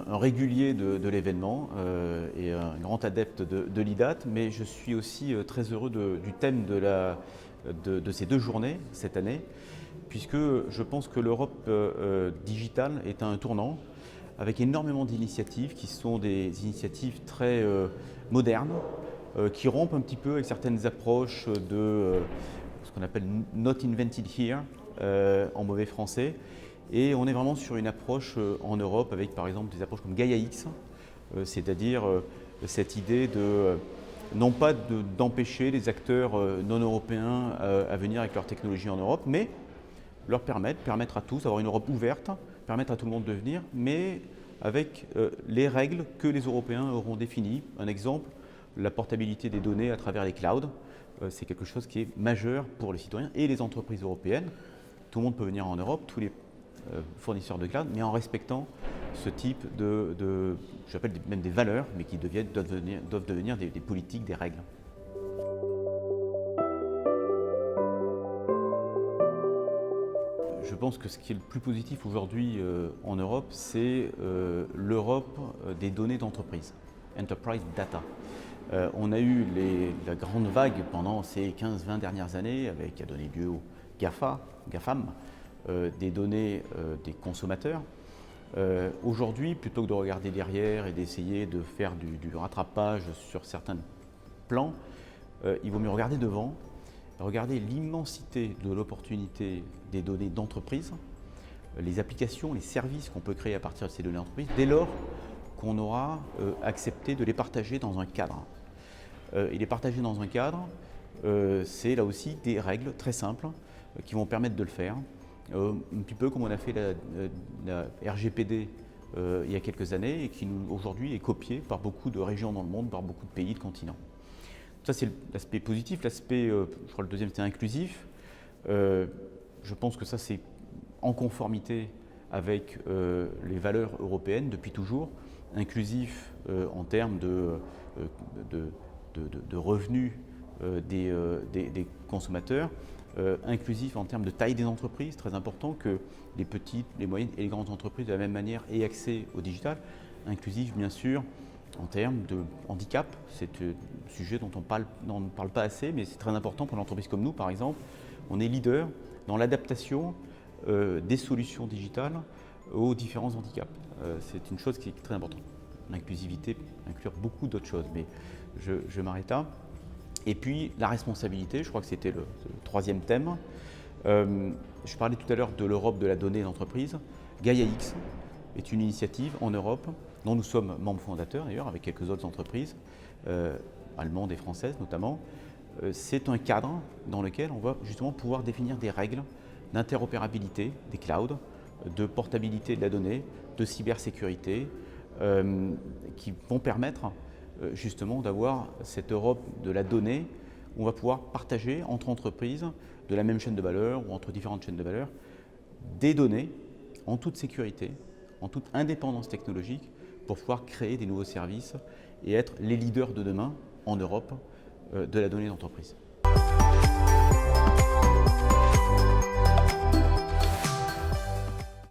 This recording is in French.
un régulier de l'événement et un grand adepte de l'IDAT, mais je suis aussi très heureux du thème de ces 2 journées cette année, puisque je pense que l'Europe digitale est à un tournant, avec énormément d'initiatives qui sont des initiatives très modernes, qui rompent un petit peu avec certaines approches de ce qu'on appelle Not Invented Here en mauvais français. Et on est vraiment sur une approche en Europe avec par exemple des approches comme Gaia-X, c'est-à-dire cette idée de non pas d'empêcher les acteurs non européens à venir avec leur technologie en Europe, mais leur permettre à tous d'avoir une Europe ouverte, permettre à tout le monde de venir, mais avec les règles que les Européens auront définies. Un exemple, la portabilité des données à travers les clouds, c'est quelque chose qui est majeur pour les citoyens et les entreprises européennes. Tout le monde peut venir en Europe, tous les fournisseurs de cloud, mais en respectant ce type j'appelle même des valeurs, mais qui doivent devenir des politiques, des règles. Je pense que ce qui est le plus positif aujourd'hui en Europe, c'est l'Europe des données d'entreprise, Enterprise Data. On a eu la grande vague pendant ces 15-20 dernières années, qui a donné lieu aux GAFAM, des données des consommateurs. Aujourd'hui, plutôt que de regarder derrière et d'essayer de faire du rattrapage sur certains plans, il vaut mieux regarder devant, regarder l'immensité de l'opportunité des données d'entreprise, les applications, les services qu'on peut créer à partir de ces données d'entreprise, dès lors qu'on aura accepté de les partager dans un cadre. Et les partager dans un cadre, c'est là aussi des règles très simples qui vont permettre de le faire. Un petit peu comme on a fait la RGPD il y a quelques années et qui aujourd'hui est copiée par beaucoup de régions dans le monde, par beaucoup de pays, de continents. Ça c'est l'aspect positif. L'aspect, je crois le deuxième c'était inclusif. Je pense que ça c'est en conformité avec les valeurs européennes depuis toujours. Inclusif en termes de revenus des consommateurs. Inclusif en termes de taille des entreprises, très important que les petites, les moyennes et les grandes entreprises de la même manière aient accès au digital. Inclusif bien sûr en termes de handicap, c'est un sujet dont on ne parle pas assez, mais c'est très important pour l'entreprise comme nous par exemple. On est leader dans l'adaptation des solutions digitales aux différents handicaps. C'est une chose qui est très importante. L'inclusivité peut inclure beaucoup d'autres choses, mais je m'arrête là. Et puis la responsabilité, je crois que c'était le troisième thème. Je parlais tout à l'heure de l'Europe de la donnée d'entreprise. Gaia-X est une initiative en Europe dont nous sommes membres fondateurs d'ailleurs avec quelques autres entreprises, allemandes et françaises notamment. C'est un cadre dans lequel on va justement pouvoir définir des règles d'interopérabilité des clouds, de portabilité de la donnée, de cybersécurité, qui vont permettre justement d'avoir cette Europe de la donnée où on va pouvoir partager entre entreprises de la même chaîne de valeur ou entre différentes chaînes de valeur des données en toute sécurité, en toute indépendance technologique pour pouvoir créer des nouveaux services et être les leaders de demain en Europe de la donnée d'entreprise.